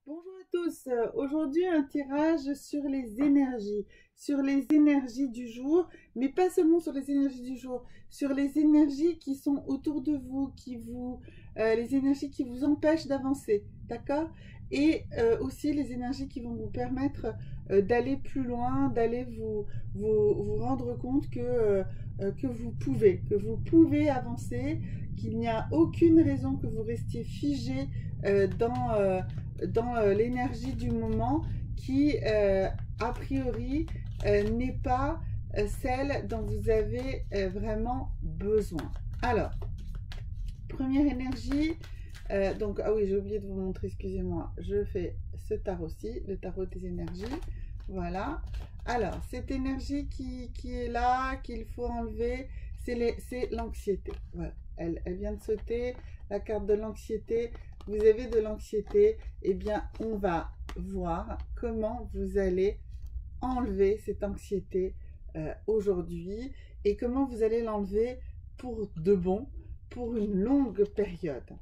Bonjour à tous, aujourd'hui un tirage sur les énergies du jour, mais pas seulement sur les énergies du jour, sur les énergies qui sont autour de vous, les énergies qui vous empêchent d'avancer, d'accord? Et aussi les énergies qui vont vous permettre d'aller plus loin, d'aller vous rendre compte que vous pouvez avancer, qu'il n'y a aucune raison que vous restiez figé dans l'énergie du moment qui, a priori, n'est pas celle dont vous avez vraiment besoin. Alors, première énergie, donc, ah oui, j'ai oublié de vous montrer, excusez-moi, je fais ce tarot-ci, le tarot des énergies, voilà. Alors, cette énergie qui est là, qu'il faut enlever, c'est l'anxiété, voilà. Elle vient de sauter, la carte de l'anxiété. Vous avez de l'anxiété, eh bien, on va voir comment vous allez enlever cette anxiété aujourd'hui et comment vous allez l'enlever pour de bon, pour une longue période.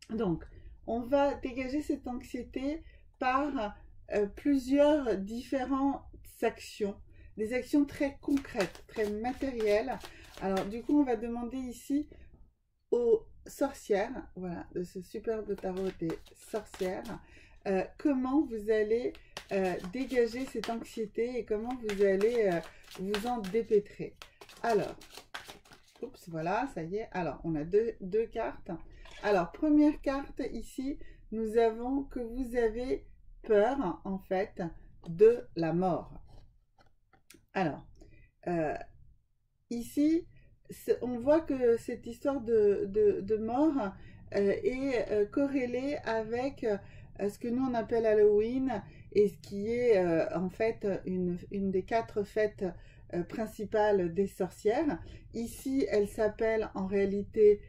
Donc, on va dégager cette anxiété par plusieurs différentes actions, des actions très concrètes, très matérielles. Alors, du coup, on va demander ici aux sorcières, voilà, de ce superbe tarot des sorcières, comment vous allez dégager cette anxiété et comment vous allez vous en dépêtrer. Alors, oups, voilà, ça y est. Alors, on a deux cartes. Alors, première carte ici, nous avons que vous avez peur, en fait, de la mort. Alors, ici, on voit que cette histoire de mort est corrélée avec ce que nous on appelle Halloween et ce qui est en fait une des 4 fêtes principales des sorcières. Ici, elle s'appelle en réalité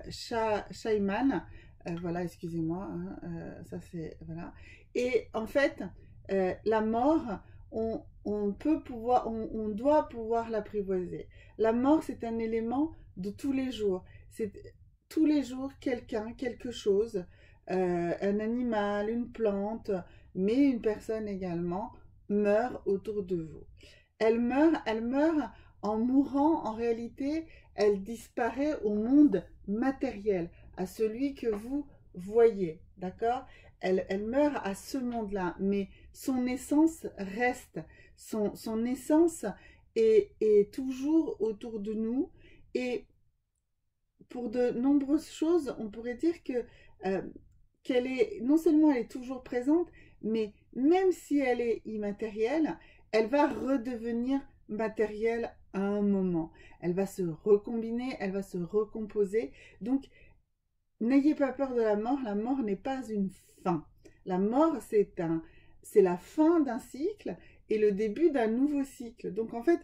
Shayman. Voilà, excusez-moi, hein, ça c'est voilà. Et en fait, la mort, on doit pouvoir l'apprivoiser. La mort, c'est un élément de tous les jours. C'est tous les jours quelqu'un, quelque chose, un animal, une plante, mais une personne également, meurt autour de vous. Elle meurt en mourant, en réalité, elle disparaît au monde matériel, à celui que vous voyez, d'accord? Elle meurt à ce monde-là, mais son essence reste, son essence est toujours autour de nous. Et pour de nombreuses choses, on pourrait dire que qu'elle est, non seulement elle est toujours présente, mais même si elle est immatérielle, elle va redevenir matérielle à un moment. Elle va se recombiner, elle va se recomposer. Donc, n'ayez pas peur de la mort n'est pas une fin. La mort, c'est la fin d'un cycle et le début d'un nouveau cycle. Donc, en fait,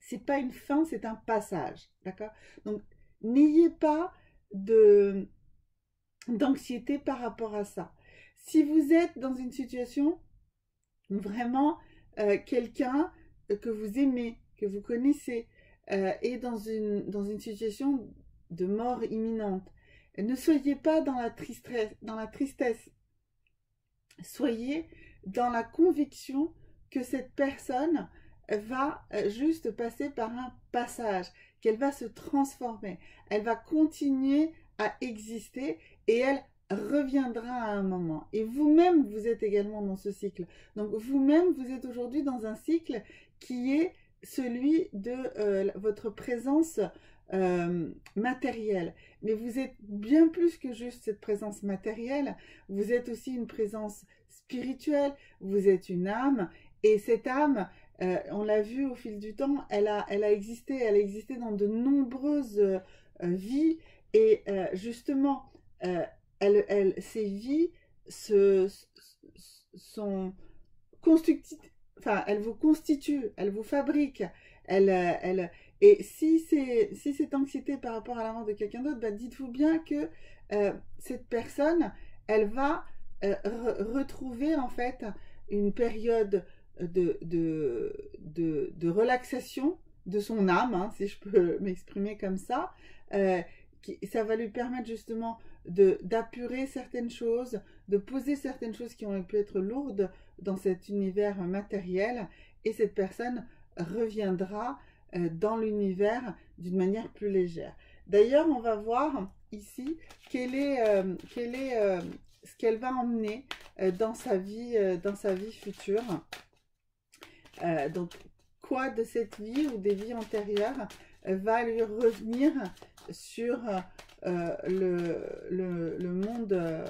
c'est pas une fin, c'est un passage, d'accord? Donc, n'ayez pas d'anxiété par rapport à ça. Si vous êtes dans une situation où vraiment quelqu'un que vous aimez, que vous connaissez, est dans une situation de mort imminente, ne soyez pas dans la tristesse. Soyez dans la conviction que cette personne va juste passer par un passage, qu'elle va se transformer, elle va continuer à exister et elle reviendra à un moment. Et vous-même, vous êtes également dans ce cycle. Donc vous-même, vous êtes aujourd'hui dans un cycle qui est celui de votre présence matérielle. Mais vous êtes bien plus que juste cette présence matérielle. Vous êtes aussi une présence spirituelle, vous êtes une âme. Et cette âme, on l'a vu au fil du temps, elle a existé dans de nombreuses vies. Et justement, ces vies sont constructives, enfin, elles vous constituent, elles vous fabriquent, et si cette anxiété par rapport à la mort de quelqu'un d'autre, bah, dites-vous bien que cette personne, elle va retrouver en fait une période de relaxation de son âme, hein, si je peux m'exprimer comme ça. Ça va lui permettre justement d'apurer certaines choses, de poser certaines choses qui ont pu être lourdes dans cet univers matériel, et cette personne reviendra dans l'univers d'une manière plus légère. D'ailleurs, on va voir ici ce qu'elle va emmener dans sa vie future. Donc, quoi de cette vie ou des vies antérieures va lui revenir sur le monde,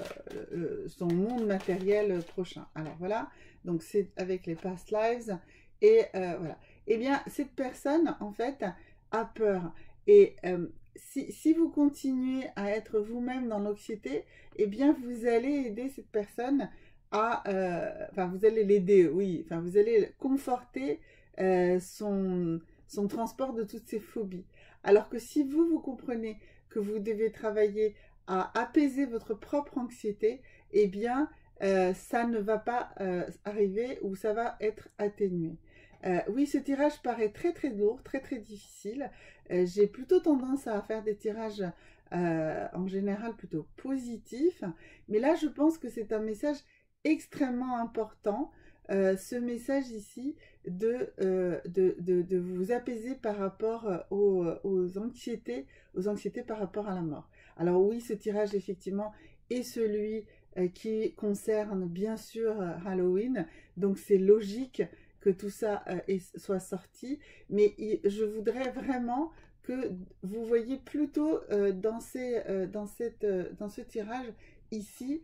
son monde matériel prochain. Alors voilà, donc c'est avec les past lives, et voilà. Eh bien, cette personne, en fait, a peur. Et si vous continuez à être vous-même dans l'anxiété, eh bien, vous allez aider cette personne à... enfin, vous allez l'aider, oui. Enfin, vous allez conforter son transport de toutes ses phobies. Alors que si vous comprenez que vous devez travailler à apaiser votre propre anxiété, eh bien, ça ne va pas arriver, ou ça va être atténué. Oui, ce tirage paraît très très lourd, très très difficile. J'ai plutôt tendance à faire des tirages en général plutôt positifs, mais là je pense que c'est un message extrêmement important, ce message ici de vous apaiser par rapport aux anxiétés par rapport à la mort. Alors oui, ce tirage effectivement est celui qui concerne bien sûr Halloween, donc c'est logique que tout ça soit sorti, mais je voudrais vraiment que vous voyez plutôt dans ce tirage ici,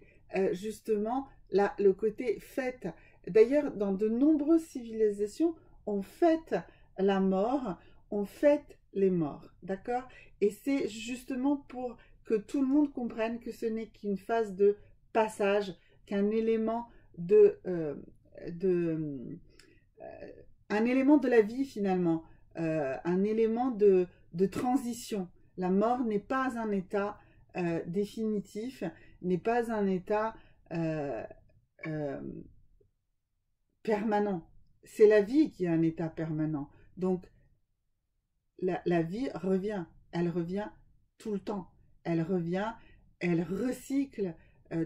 justement, le côté fête. D'ailleurs, dans de nombreuses civilisations, on fête la mort, on fête les morts, d'accord? Et c'est justement pour que tout le monde comprenne que ce n'est qu'une phase de passage, qu'un élément un élément de la vie finalement, un élément de transition. La mort n'est pas un état définitif, n'est pas un état permanent. C'est la vie qui est un état permanent. Donc, la vie revient. Elle revient tout le temps. Elle revient, elle recycle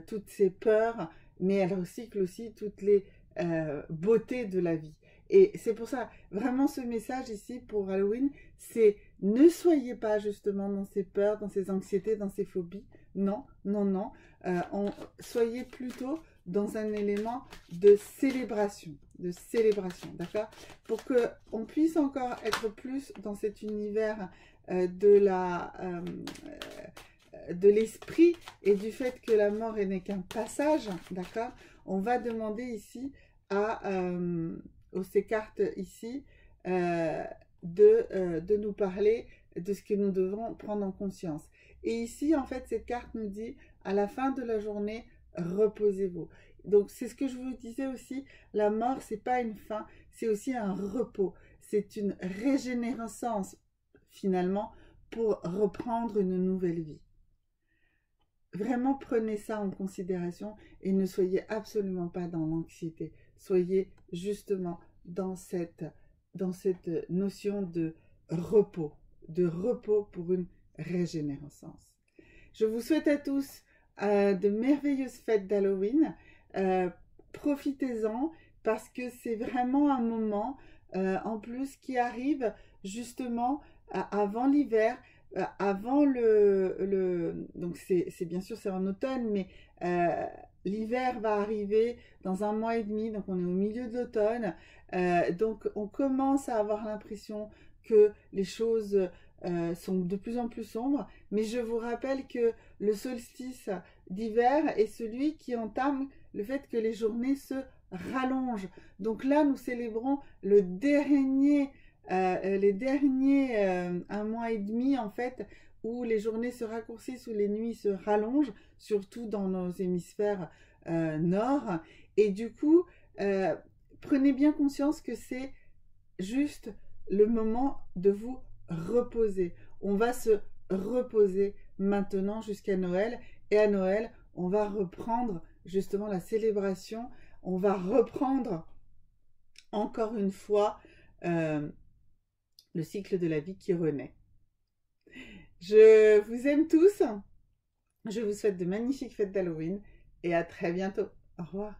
toutes ses peurs, mais elle recycle aussi toutes les beautés de la vie. Et c'est pour ça, vraiment ce message ici pour Halloween, c'est ne soyez pas justement dans ces peurs, dans ces anxiétés, dans ces phobies. Non, non, non. Soyez plutôt dans un élément de célébration, d'accord? Pour qu'on puisse encore être plus dans cet univers de l'esprit et du fait que la mort n'est qu'un passage, d'accord? On va demander ici aux ces cartes ici de nous parler de ce que nous devons prendre en conscience. Et ici, en fait, cette carte nous dit, à la fin de la journée, reposez-vous. Donc, c'est ce que je vous disais aussi, la mort, c'est pas une fin, c'est aussi un repos. C'est une régénérescence, finalement, pour reprendre une nouvelle vie. Vraiment, prenez ça en considération et ne soyez absolument pas dans l'anxiété. Soyez justement dans cette notion de repos pour une régénérescence. Je vous souhaite à tous de merveilleuses fêtes d'Halloween. Profitez-en parce que c'est vraiment un moment en plus qui arrive justement avant l'hiver, avant donc c'est bien sûr c'est en automne, mais l'hiver va arriver dans 1 mois et demi, donc on est au milieu de l'automne, donc on commence à avoir l'impression que les choses sont de plus en plus sombres, mais je vous rappelle que le solstice d'hiver est celui qui entame le fait que les journées se rallongent. Donc là, nous célébrons les derniers 1 mois et demi, en fait, où les journées se raccourcissent, où les nuits se rallongent, surtout dans nos hémisphères nord. Et du coup, prenez bien conscience que c'est juste le moment de vous reposer. On va se reposer maintenant jusqu'à Noël. Et à Noël, on va reprendre justement la célébration. On va reprendre encore une fois le cycle de la vie qui renaît. Je vous aime tous. Je vous souhaite de magnifiques fêtes d'Halloween et à très bientôt. Au revoir.